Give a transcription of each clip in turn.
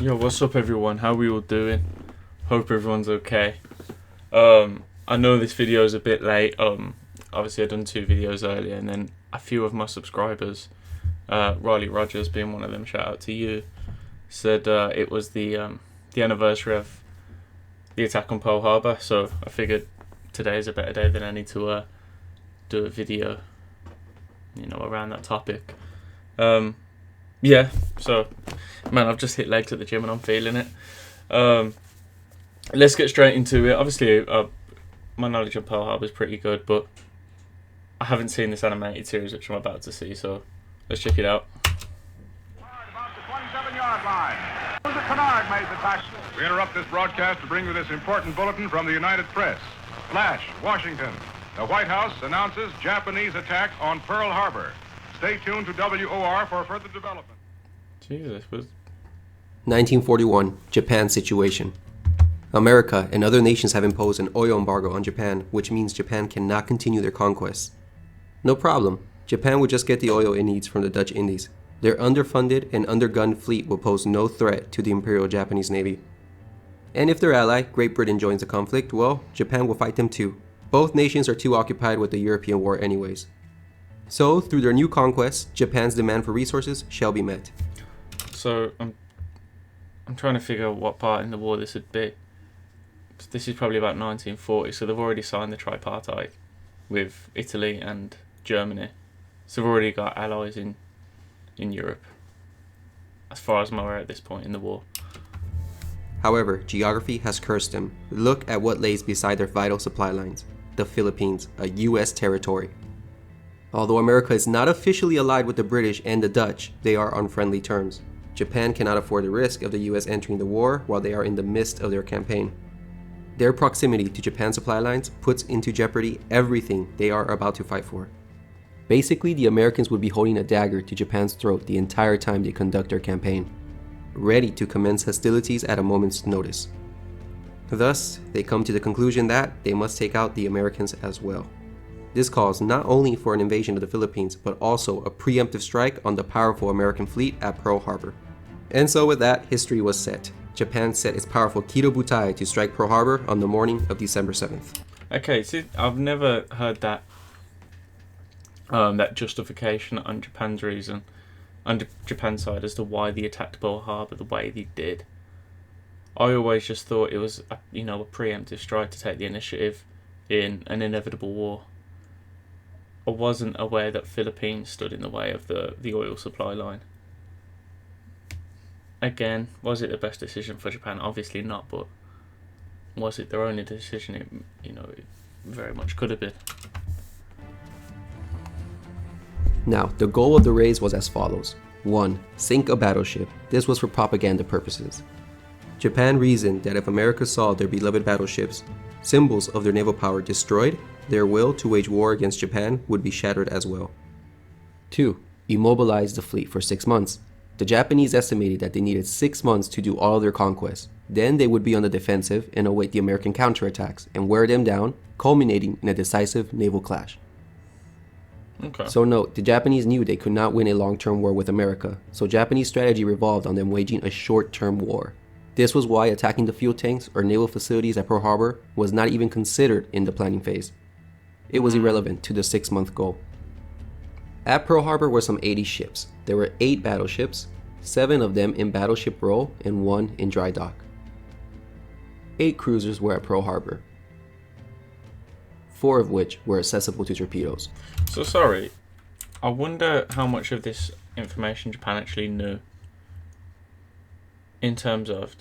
Yo, what's up everyone? How we all doing? Hope everyone's okay. I know this video is a bit late. Obviously I done 2 videos earlier, and then a few of my subscribers, Riley Rogers being one of them, shout out to you, said it was the anniversary of the attack on Pearl Harbor. So I figured today is a better day than any to do a video, around that topic. Yeah, so, man, I've just hit legs at the gym and I'm feeling it. Let's get straight into it. Obviously, my knowledge of Pearl Harbor is pretty good, but I haven't seen this animated series, which I'm about to see, so let's check it out. About the 27-yard line. Kennard made the tackle. We interrupt this broadcast to bring you this important bulletin from the United Press. Flash, Washington. The White House announces Japanese attack on Pearl Harbor. Stay tuned to WOR for further development. Jesus, was 1941, Japan situation. America and other nations have imposed an oil embargo on Japan, which means Japan cannot continue their conquests. No problem, Japan would just get the oil it needs from the Dutch Indies. Their underfunded and undergunned fleet will pose no threat to the Imperial Japanese Navy. And if their ally, Great Britain, joins the conflict, well, Japan will fight them too. Both nations are too occupied with the European war anyways. So, through their new conquests, Japan's demand for resources shall be met. so I'm trying to figure out what part in the war this would be. This is probably about 1940, so they've already signed the tripartite with Italy and Germany. So they've already got allies in Europe, as far as I'm aware at this point in the war. However, geography has cursed them. Look at what lays beside their vital supply lines. The Philippines, a US territory. Although America is not officially allied with the British and the Dutch, they are on friendly terms. Japan cannot afford the risk of the US entering the war while they are in the midst of their campaign. Their proximity to Japan's supply lines puts into jeopardy everything they are about to fight for. Basically, the Americans would be holding a dagger to Japan's throat the entire time they conduct their campaign, ready to commence hostilities at a moment's notice. Thus, they come to the conclusion that they must take out the Americans as well. This calls not only for an invasion of the Philippines, but also a preemptive strike on the powerful American fleet at Pearl Harbor. And so with that, history was set. Japan set its powerful Kido Butai to strike Pearl Harbor on the morning of December 7th. Okay, see, I've never heard that that justification on Japan's reason, on Japan's side, as to why they attacked Pearl Harbor the way they did. I always just thought it was a preemptive strike to take the initiative in an inevitable war. I wasn't aware that Philippines stood in the way of the oil supply line. Again, was it the best decision for Japan? Obviously not, but was it their only decision? It very much could have been. Now, the goal of the raids was as follows. 1. Sink a battleship. This was for propaganda purposes. Japan reasoned that if America saw their beloved battleships, symbols of their naval power, destroyed, their will to wage war against Japan would be shattered as well. 2. Immobilize the fleet for 6 months. The Japanese estimated that they needed 6 months to do all of their conquests. Then they would be on the defensive and await the American counterattacks and wear them down, culminating in a decisive naval clash. Okay. So note, the Japanese knew they could not win a long-term war with America, so Japanese strategy revolved on them waging a short-term war. This was why attacking the fuel tanks or naval facilities at Pearl Harbor was not even considered in the planning phase. It was irrelevant to the 6-month goal. At Pearl Harbor were some 80 ships. There were 8 battleships, 7 of them in battleship role and 1 in dry dock. 8 cruisers were at Pearl Harbor, 4 of which were accessible to torpedoes. So sorry, I wonder how much of this information Japan actually knew, in terms of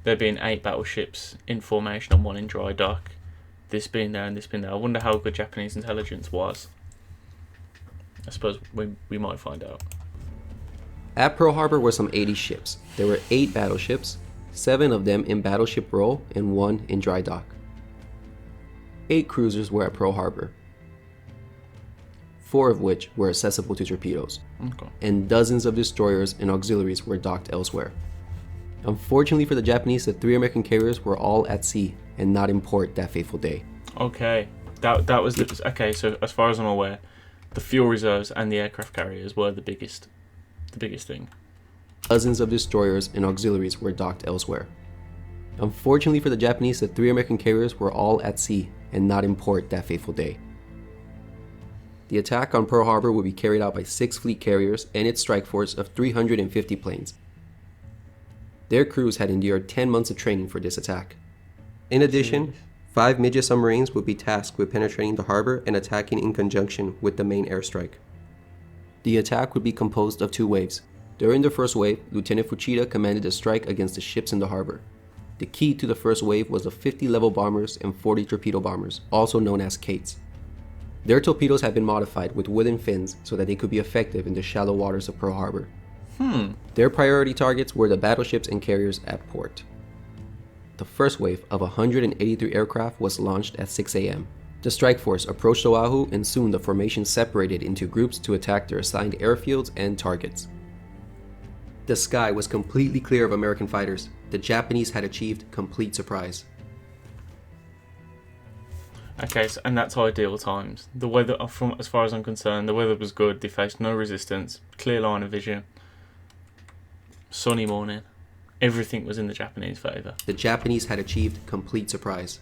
there being 8 battleships in formation and 1 in dry dock, this being there and this being there. I wonder how good Japanese intelligence was. I suppose we might find out. At Pearl Harbor were some 80 ships. There were 8 battleships, 7 of them in battleship role and 1 in dry dock. 8 cruisers were at Pearl Harbor, 4 of which were accessible to torpedoes, and dozens of destroyers and auxiliaries were docked elsewhere. Unfortunately for the Japanese, the 3 American carriers were all at sea and not in port that fateful day. Okay, that was okay. So as far as I'm aware, the fuel reserves and the aircraft carriers were the biggest thing. Dozens of destroyers and auxiliaries were docked elsewhere. Unfortunately for the Japanese, the 3 American carriers were all at sea and not in port that fateful day. The attack on Pearl Harbor would be carried out by 6 fleet carriers and its strike force of 350 planes. Their crews had endured 10 months of training for this attack. In addition, 5 midget submarines would be tasked with penetrating the harbor and attacking in conjunction with the main airstrike. The attack would be composed of 2 waves. During the first wave, Lieutenant Fuchida commanded a strike against the ships in the harbor. The key to the first wave was the 50 level bombers and 40 torpedo bombers, also known as Kates. Their torpedoes had been modified with wooden fins so that they could be effective in the shallow waters of Pearl Harbor. Their priority targets were the battleships and carriers at port. The first wave of 183 aircraft was launched at 6 a.m. The strike force approached Oahu, and soon the formation separated into groups to attack their assigned airfields and targets. The sky was completely clear of American fighters. The Japanese had achieved complete surprise. Okay, so, and that's ideal times. The weather, from as far as I'm concerned, the weather was good. They faced no resistance, clear line of vision, sunny morning. Everything was in the Japanese favour. The Japanese had achieved complete surprise.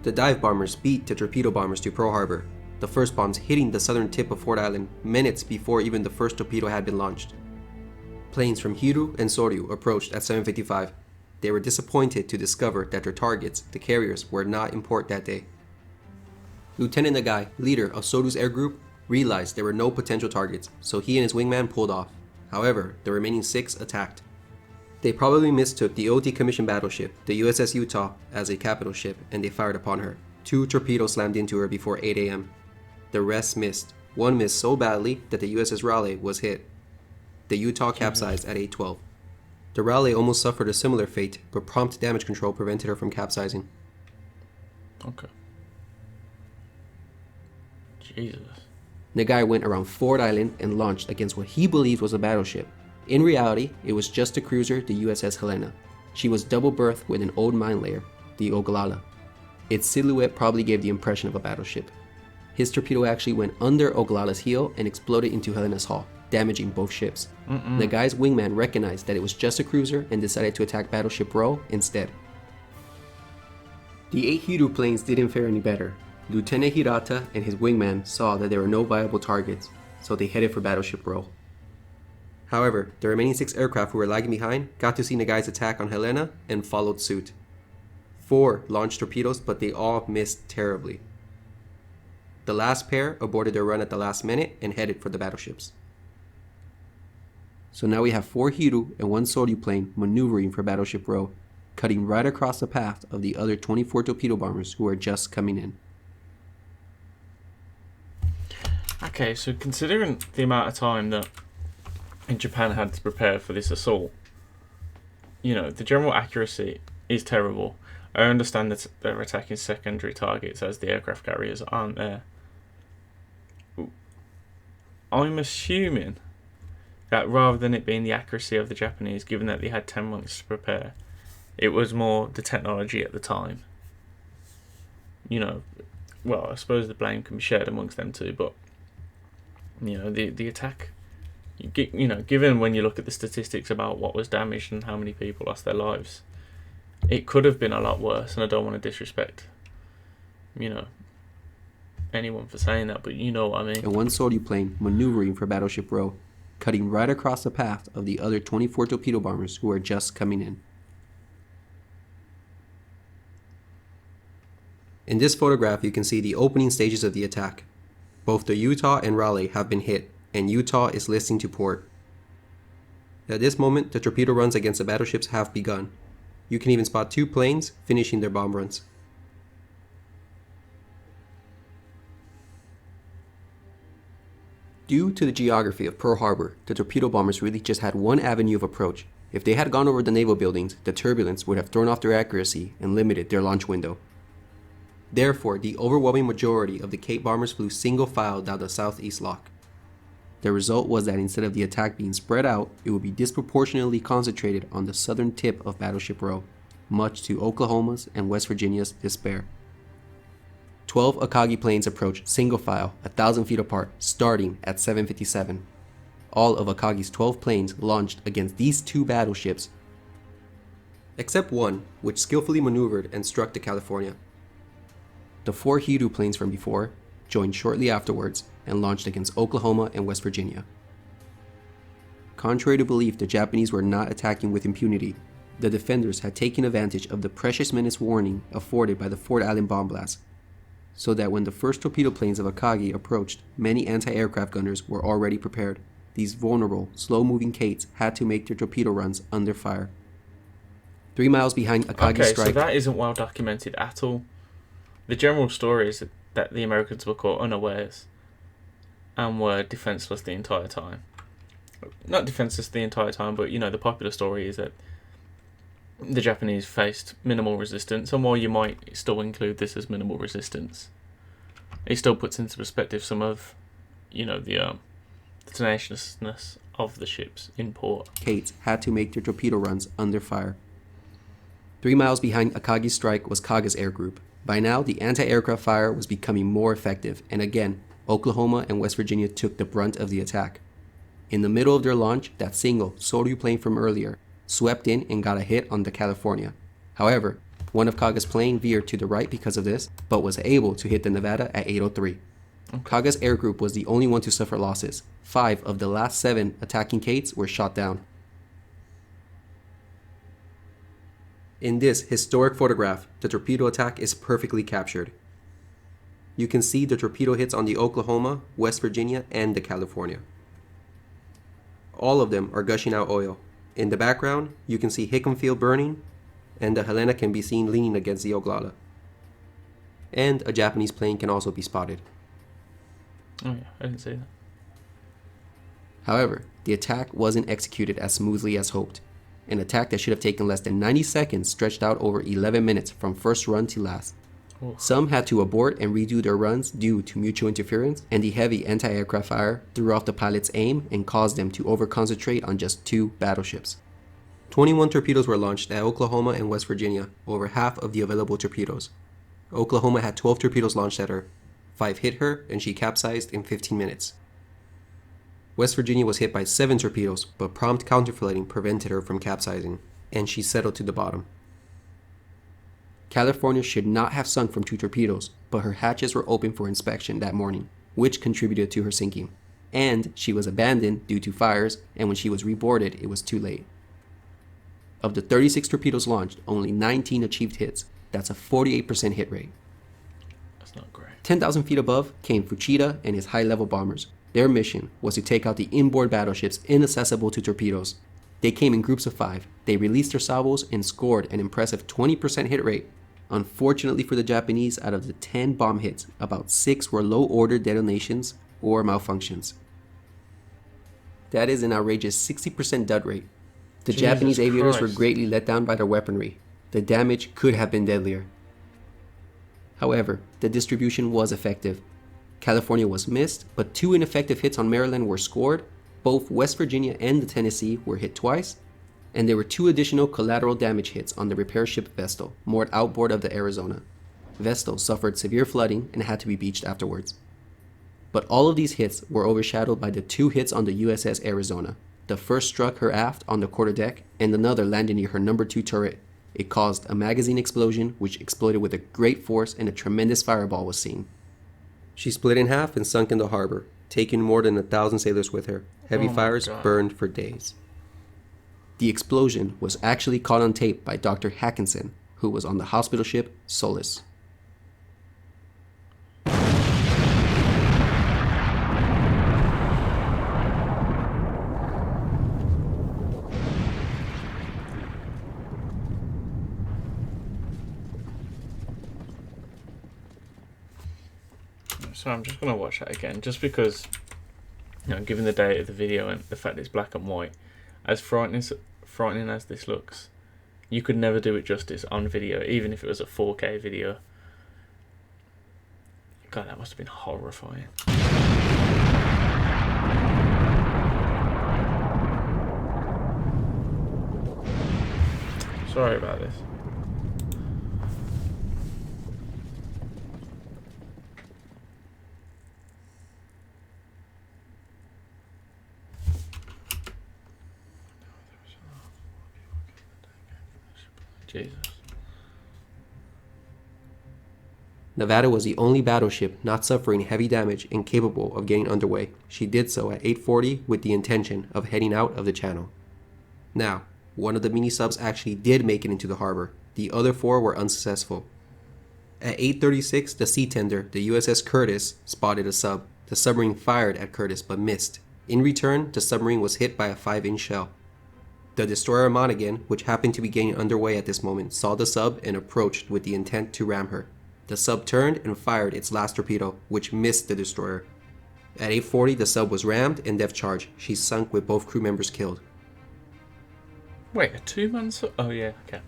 The dive bombers beat the torpedo bombers to Pearl Harbor, the first bombs hitting the southern tip of Ford Island minutes before even the first torpedo had been launched. Planes from Hiru and Soryu approached at 7:55. They were disappointed to discover that their targets, the carriers, were not in port that day. Lieutenant Nagai, leader of Soryu's air group, realized there were no potential targets, so he and his wingman pulled off. However, the remaining 6 attacked. They probably mistook the old decommissioned battleship, the USS Utah, as a capital ship, and they fired upon her. 2 torpedoes slammed into her before 8 a.m. The rest missed. One missed so badly that the USS Raleigh was hit. The Utah capsized at 8:12. The Raleigh almost suffered a similar fate, but prompt damage control prevented her from capsizing. Okay. Jesus. Nagai went around Ford Island and launched against what he believed was a battleship. In reality, it was just a cruiser, the USS Helena. She was double-berthed with an old mine layer, the Oglala. Its silhouette probably gave the impression of a battleship. His torpedo actually went under Oglala's heel and exploded into Helena's hull, damaging both ships. Nagai's wingman recognized that it was just a cruiser and decided to attack Battleship Row instead. The 8 Hiru planes didn't fare any better. Lieutenant Hirata and his wingman saw that there were no viable targets, so they headed for Battleship Row. However, the remaining 6 aircraft who were lagging behind got to see Nagai's attack on Helena and followed suit. 4 launched torpedoes, but they all missed terribly. The last pair aborted their run at the last minute and headed for the battleships. So now we have 4 Hiru and 1 Soryu plane maneuvering for Battleship Row, cutting right across the path of the other 24 torpedo bombers who are just coming in. Okay, so considering the amount of time that Japan had to prepare for this assault, you know, the general accuracy is terrible. I understand that they're attacking secondary targets as the aircraft carriers aren't there. I'm assuming that rather than it being the accuracy of the Japanese, given that they had 10 months to prepare, it was more the technology at the time. You know, well, I suppose the blame can be shared amongst them too, but, you know, the attack, you know, given when you look at the statistics about what was damaged and how many people lost their lives, it could have been a lot worse, and I don't want to disrespect, you know, anyone for saying that, but you know what I mean. And 1 Soryu plane maneuvering for Battleship Row, cutting right across the path of the other 24 torpedo bombers who are just coming in. In this photograph, you can see the opening stages of the attack. Both the Utah and Raleigh have been hit, and Utah is listing to port. At this moment, the torpedo runs against the battleships have begun. You can even spot 2 planes finishing their bomb runs. Due to the geography of Pearl Harbor, the torpedo bombers really just had one avenue of approach. If they had gone over the naval buildings, the turbulence would have thrown off their accuracy and limited their launch window. Therefore, the overwhelming majority of the Cape bombers flew single file down the southeast lock. The result was that instead of the attack being spread out, it would be disproportionately concentrated on the southern tip of Battleship Row, much to Oklahoma's and West Virginia's despair. 12 Akagi planes approached single file 1,000 feet apart, starting at 7:57. All of Akagi's 12 planes launched against these two battleships, except one, which skillfully maneuvered and struck the California. The 4 Hiryu planes from before joined shortly afterwards and launched against Oklahoma and West Virginia. Contrary to belief, the Japanese were not attacking with impunity. The defenders had taken advantage of the precious minutes warning afforded by the Fort Allen bomb blast, so that when the first torpedo planes of Akagi approached, many anti-aircraft gunners were already prepared. These vulnerable, slow-moving Kates had to make their torpedo runs under fire. 3 miles behind Akagi's strike... Okay, so that isn't well documented at all. The general story is that the Americans were caught unawares and were defenseless the entire time. Not defenseless the entire time, but, the popular story is that the Japanese faced minimal resistance, and while you might still include this as minimal resistance, it still puts into perspective some of, the tenaciousness of the ships in port. Kates had to make their torpedo runs under fire. 3 miles behind Akagi's strike was Kaga's air group. By now, the anti-aircraft fire was becoming more effective, and again, Oklahoma and West Virginia took the brunt of the attack. In the middle of their launch, that single Soryu plane from earlier swept in and got a hit on the California. However, one of Kaga's plane veered to the right because of this, but was able to hit the Nevada at 8:03. Kaga's air group was the only one to suffer losses. 5 of the last 7 attacking Kates were shot down. In this historic photograph, the torpedo attack is perfectly captured. You can see the torpedo hits on the Oklahoma, West Virginia, and the California. All of them are gushing out oil. In the background, you can see Hickam Field burning, and the Helena can be seen leaning against the Oglala. And a Japanese plane can also be spotted. Oh yeah, I didn't see that. However, the attack wasn't executed as smoothly as hoped. An attack that should have taken less than 90 seconds stretched out over 11 minutes from first run to last. Oh. Some had to abort and redo their runs due to mutual interference, and the heavy anti-aircraft fire threw off the pilot's aim and caused them to over-concentrate on just 2 battleships. 21 torpedoes were launched at Oklahoma and West Virginia, over half of the available torpedoes. Oklahoma had 12 torpedoes launched at her. 5 hit her, and she capsized in 15 minutes. West Virginia was hit by 7 torpedoes, but prompt counterflooding prevented her from capsizing, and she settled to the bottom. California should not have sunk from 2 torpedoes, but her hatches were open for inspection that morning, which contributed to her sinking. And she was abandoned due to fires, and when she was reboarded, it was too late. Of the 36 torpedoes launched, only 19 achieved hits. That's a 48% hit rate. That's not great. 10,000 feet above came Fuchida and his high-level bombers. Their mission was to take out the inboard battleships inaccessible to torpedoes. They came in groups of 5. They released their salvos and scored an impressive 20% hit rate. Unfortunately for the Japanese, out of the 10 bomb hits, about 6 were low-order detonations or malfunctions. That is an outrageous 60% dud rate. The Jesus Japanese aviators were Christ. greatly let down by their weaponry. The damage could have been deadlier. However, the distribution was effective. California was missed, but 2 ineffective hits on Maryland were scored. Both West Virginia and the Tennessee were hit twice, and there were 2 additional collateral damage hits on the repair ship Vestal, moored outboard of the Arizona. Vestal suffered severe flooding and had to be beached afterwards. But all of these hits were overshadowed by the 2 hits on the USS Arizona. The first struck her aft on the quarterdeck, and another landed near her number 2 turret. It caused a magazine explosion, which exploded with a great force, and a tremendous fireball was seen. She split in half and sunk in the harbor, taking more than 1,000 sailors with her. Heavy fires burned for days. The explosion was actually caught on tape by Dr. Hackinson, who was on the hospital ship Solace. So I'm just going to watch that again, just because, given the date of the video and the fact it's black and white, as frightening as this looks, you could never do it justice on video, even if it was a 4K video. God, that must have been horrifying. Sorry about this. Jesus. Nevada was the only battleship not suffering heavy damage and capable of getting underway. She did so at 8:40 with the intention of heading out of the channel. Now, one of the mini-subs actually did make it into the harbor. The other 4 were unsuccessful. At 8:36, the sea tender, the USS Curtis, spotted a sub. The submarine fired at Curtis but missed. In return, the submarine was hit by a 5-inch shell. The destroyer Monaghan, which happened to be getting underway at this moment, saw the sub and approached with the intent to ram her. The sub turned and fired its last torpedo, which missed the destroyer. At 8:40, the sub was rammed and depth charged. She sunk with both crew members killed. Wait, a 2-man sub? Oh yeah, okay.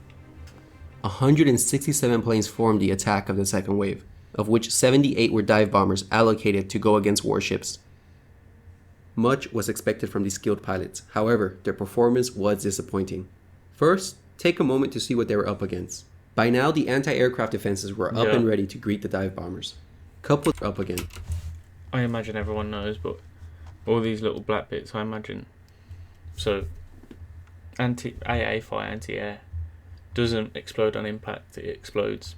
167 planes formed the attack of the second wave, of which 78 were dive bombers allocated to go against warships. Much was expected from these skilled pilots, however, their performance was disappointing. First, take a moment to see what they were up against. By now, the anti-aircraft defenses were up and ready to greet the dive bombers. Coupled up again. I imagine everyone knows, but all these little black bits, I imagine. So, AA fire, anti-air, doesn't explode on impact, it explodes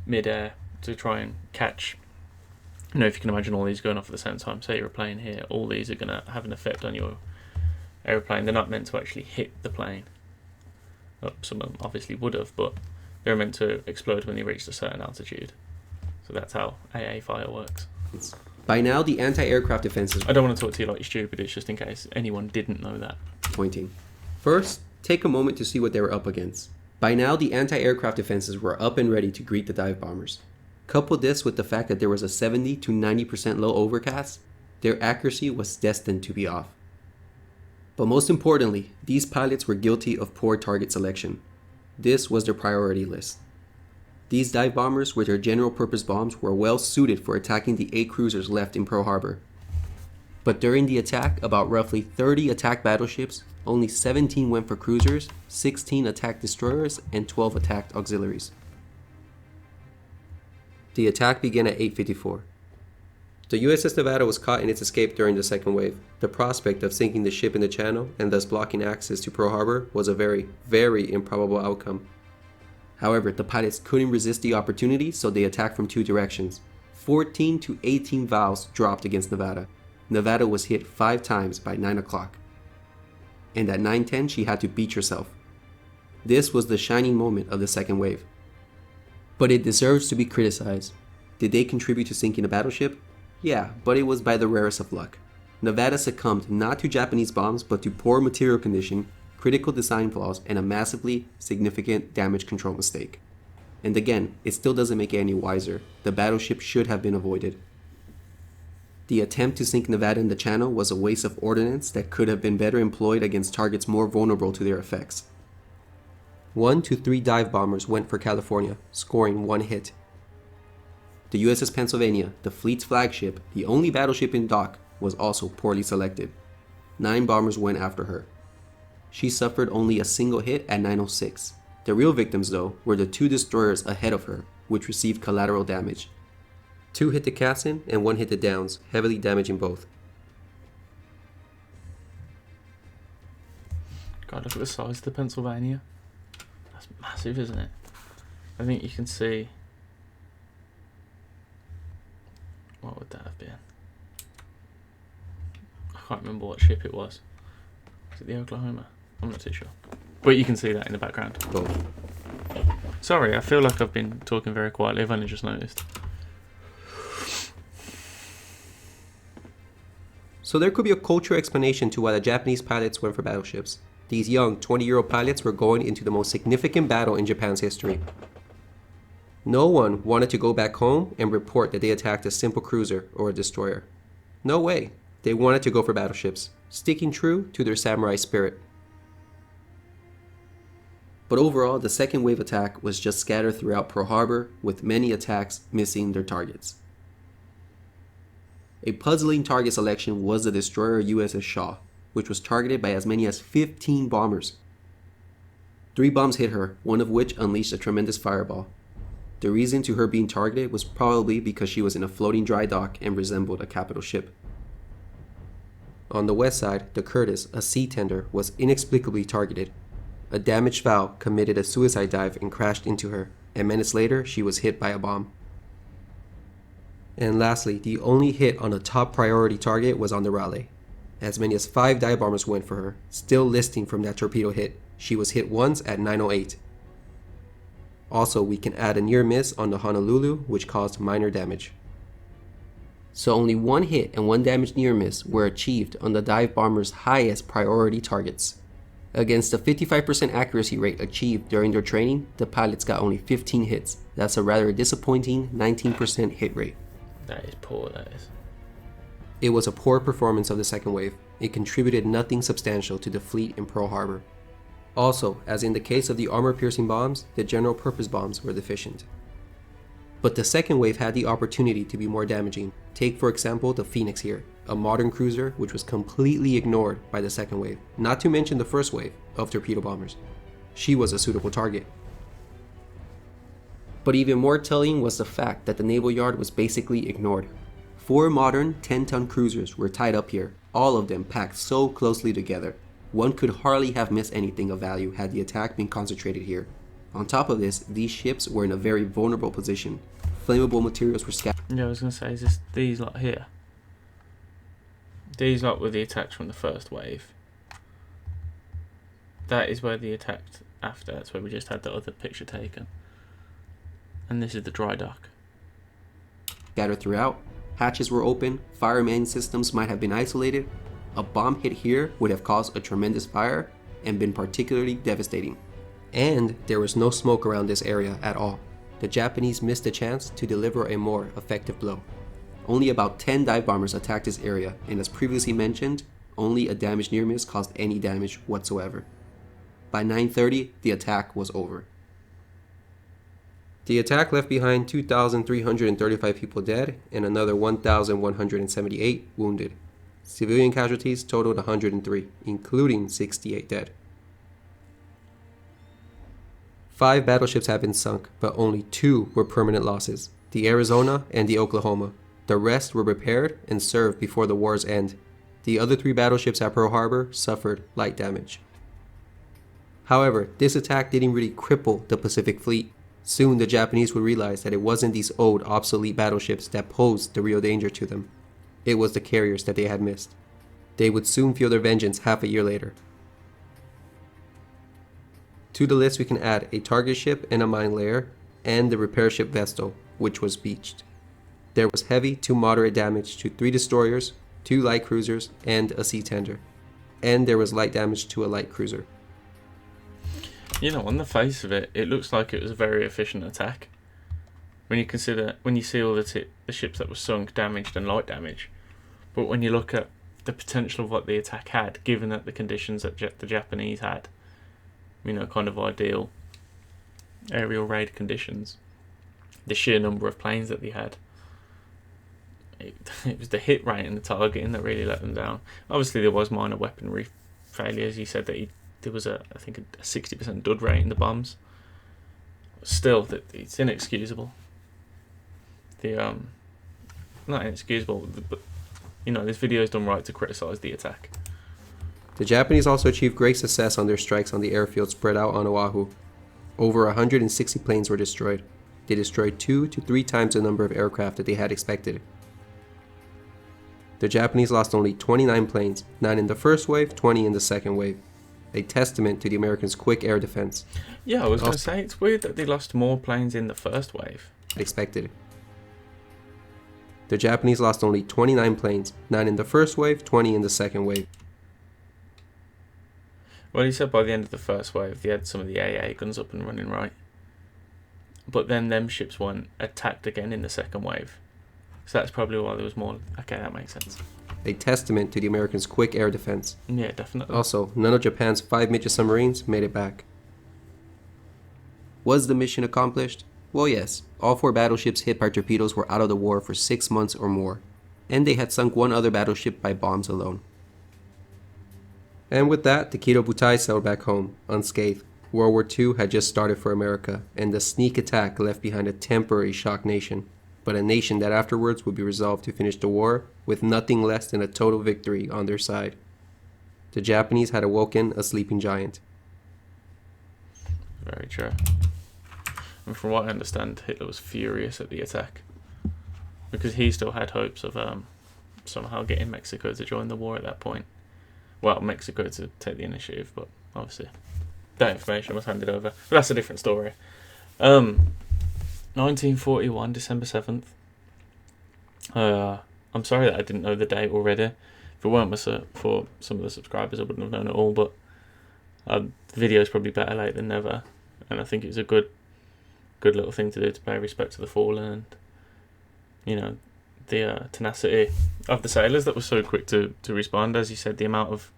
mid-air to try and catch. You know, if you can imagine all these going off at the same time, say you're a plane here, all these are going to have an effect on your aeroplane. They're not meant to actually hit the plane. Some of them obviously would have, but they're meant to explode when they reach a certain altitude. So that's how AA fire works. By now, the anti-aircraft defenses... I don't want to talk to you like you're stupid, it's just in case anyone didn't know that. Pointing. First, take a moment to see what they were up against. By now, the anti-aircraft defenses were up and ready to greet the dive bombers. Couple this with the fact that there was a 70 to 90% low overcast, their accuracy was destined to be off. But most importantly, these pilots were guilty of poor target selection. This was their priority list. These dive bombers with their general purpose bombs were well suited for attacking the 8 cruisers left in Pearl Harbor. But during the attack, about roughly 30 attacked battleships, only 17 went for cruisers, 16 attacked destroyers, and 12 attacked auxiliaries. The attack began at 8:54. The USS Nevada was caught in its escape during the second wave. The prospect of sinking the ship in the channel and thus blocking access to Pearl Harbor was a very, very improbable outcome. However, the pilots couldn't resist the opportunity, so they attacked from 2 directions. 14 to 18 valves dropped against Nevada. Nevada was hit 5 times by 9 o'clock. And at 9:10, she had to beach herself. This was the shining moment of the second wave. But it deserves to be criticized. Did they contribute to sinking a battleship? Yeah, but it was by the rarest of luck. Nevada succumbed not to Japanese bombs, but to poor material condition, critical design flaws, and a massively significant damage control mistake. And again, it still doesn't make it any wiser. The battleship should have been avoided. The attempt to sink Nevada in the channel was a waste of ordnance that could have been better employed against targets more vulnerable to their effects. 1 to 3 dive bombers went for California, scoring 1 hit. The USS Pennsylvania, the fleet's flagship, the only battleship in dock, was also poorly selected. 9 bombers went after her. She suffered only a single hit at 9:06. The real victims, though, were the 2 destroyers ahead of her, which received collateral damage. 2 hit the Cassin and 1 hit the Downs, heavily damaging both. God, look at the size of the Pennsylvania. That's massive, isn't it? I think you can see... What would that have been? I can't remember what ship it was. Was it the Oklahoma? I'm not too sure. But you can see that in the background. Both. Sorry, I feel like I've been talking very quietly. I've only just noticed. So there could be a cultural explanation to why the Japanese pilots went for battleships. These young, 20-year-old pilots were going into the most significant battle in Japan's history. No one wanted to go back home and report that they attacked a simple cruiser or a destroyer. No way. They wanted to go for battleships, sticking true to their samurai spirit. But overall, the second wave attack was just scattered throughout Pearl Harbor, with many attacks missing their targets. A puzzling target selection was the destroyer USS Shaw, which was targeted by as many as 15 bombers. 3 bombs hit her, one of which unleashed a tremendous fireball. The reason to her being targeted was probably because she was in a floating dry dock and resembled a capital ship. On the west side, the Curtis, a sea tender, was inexplicably targeted. a damaged FAL committed a suicide dive and crashed into her, and minutes later she was hit by a bomb. And lastly, the only hit on a top priority target was on the Raleigh. As many as 5 dive bombers went for her, still listing from that torpedo hit. She was hit once at 9:08. Also, we can add a near miss on the Honolulu, which caused minor damage. So only 1 hit and 1 damage near miss were achieved on the dive bomber's highest priority targets. Against the 55% accuracy rate achieved during their training, the pilots got only 15 hits. That's a rather disappointing 19% hit rate. That is poor, that is. It was a poor performance of the second wave. It contributed nothing substantial to the fleet in Pearl Harbor. Also, as in the case of the armor-piercing bombs, the general-purpose bombs were deficient. But the second wave had the opportunity to be more damaging. Take for example the Phoenix here, a modern cruiser which was completely ignored by the second wave, not to mention the first wave of torpedo bombers. She was a suitable target. But even more telling was the fact that the naval yard was basically ignored. 4 modern 10-ton cruisers were tied up here, all of them packed so closely together. One could hardly have missed anything of value had the attack been concentrated here. On top of this, these ships were in a very vulnerable position. Flammable materials were scattered. Yeah, I was going to say, is this these lot here? These lot were the attacks from the first wave. That is where the attack after. That's where we just had the other picture taken. And this is the dry dock. Scattered throughout. Hatches were open. Fire main systems might have been isolated. A bomb hit here would have caused a tremendous fire and been particularly devastating. And there was no smoke around this area at all. The Japanese missed a chance to deliver a more effective blow. Only about 10 dive bombers attacked this area, and as previously mentioned, only a damaged near miss caused any damage whatsoever. By 9:30, the attack was over. The attack left behind 2,335 people dead and another 1,178 wounded. Civilian casualties totaled 103, including 68 dead. 5 battleships have been sunk, but only 2 were permanent losses, the Arizona and the Oklahoma. The rest were repaired and served before the war's end. The other 3 battleships at Pearl Harbor suffered light damage. However, this attack didn't really cripple the Pacific Fleet. Soon the Japanese would realize that it wasn't these old, obsolete battleships that posed the real danger to them. It was the carriers that they had missed. They would soon feel their vengeance half a year later. To the list we can add a target ship and a mine layer, and the repair ship Vestal, which was beached. There was heavy to moderate damage to 3 destroyers, 2 light cruisers, and a sea tender. And there was light damage to a light cruiser. You know, on the face of it, it looks like it was a very efficient attack. When you see all the ships that were sunk, damaged, and light damage. But when you look at the potential of what the attack had, given that the conditions that the Japanese had, you know, kind of ideal aerial raid conditions, the sheer number of planes that they had, it was the hit rate and the targeting that really let them down. Obviously, there was minor weaponry failures. He said that there was I think a 60% dud rate in the bombs. Still, it's inexcusable. Not inexcusable, but you know, this video is done right to criticise the attack. The Japanese also achieved great success on their strikes on the airfield spread out on Oahu. Over 160 planes were destroyed. They destroyed 2 to 3 times the number of aircraft that they had expected. The Japanese lost only 29 planes, 9 in the first wave, 20 in the second wave. A testament to the Americans' quick air defense. Yeah, I was going to say, it's weird that they lost more planes in the first wave. Expected. The Japanese lost only 29 planes, 9 in the first wave, 20 in the second wave. Well, he said by the end of the first wave, they had some of the AA guns up and running, right? But then them ships weren't attacked again in the second wave. So that's probably why there was more. Okay, that makes sense. A testament to the Americans' quick air defense. Yeah, definitely. Also, none of Japan's 5 midget submarines made it back. Was the mission accomplished? Well, yes. All 4 battleships hit by torpedoes were out of the war for 6 months or more, and they had sunk 1 other battleship by bombs alone. And with that, the Kido Butai sailed back home, unscathed. World War II had just started for America, and the sneak attack left behind a temporary shocked nation, but a nation that afterwards would be resolved to finish the war with nothing less than a total victory on their side. The Japanese had awoken a sleeping giant. Very true. And from what I understand, Hitler was furious at the attack because he still had hopes of somehow getting Mexico to join the war at that point. Well, Mexico to take the initiative, but obviously that information was handed over. But that's a different story. 1941, December 7th. I'm sorry that I didn't know the date already. If it weren't for some of the subscribers, I wouldn't have known it all, but the video is probably better late than never. And I think it's a good little thing to do to pay respect to the fallen and, you know, the tenacity of the sailors that were so quick to respond. As you said, the amount of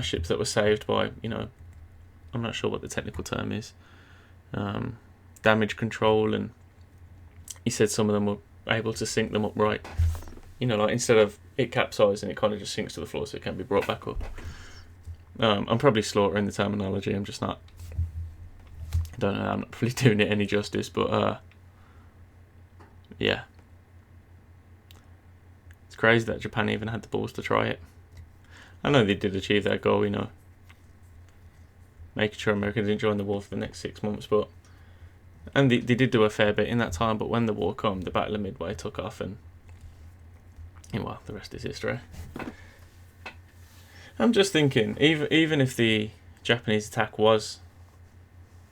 ships that were saved by, you know, I'm not sure what the technical term is, damage control, and he said some of them were able to sink them upright. You know, like instead of it capsizing, it kind of just sinks to the floor so it can be brought back up. I'm probably slaughtering the terminology. I'm just not. I don't know. I'm not really doing it any justice, but yeah, it's crazy that Japan even had the balls to try it. I know they did achieve their goal, you know, making sure America didn't join the war for the next 6 months, and they did do a fair bit in that time. But when the war came, the Battle of Midway took off, and well, the rest is history. I'm just thinking, even if the Japanese attack was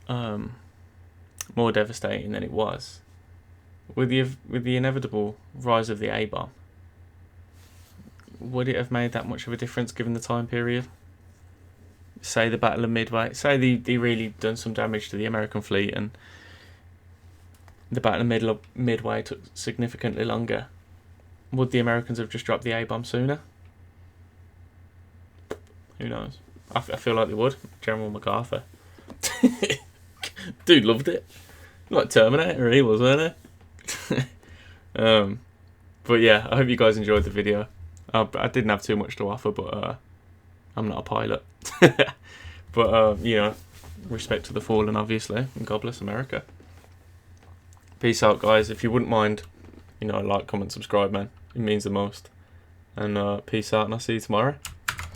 more devastating than it was, with the inevitable rise of the A-bomb, would it have made that much of a difference given the time period? Say the Battle of Midway, say they really done some damage to the American fleet, and the Battle of Midway took significantly longer. Would the Americans have just dropped the A-bomb sooner? Who knows? I feel like they would. General MacArthur. Dude loved it. Like Terminator he was, weren't he? But yeah, I hope you guys enjoyed the video. I didn't have too much to offer, but I'm not a pilot. But, you know, respect to the fallen, obviously, and God bless America. Peace out, guys. If you wouldn't mind, you know, like, comment, subscribe, man. It means the most. And peace out, and I'll see you tomorrow.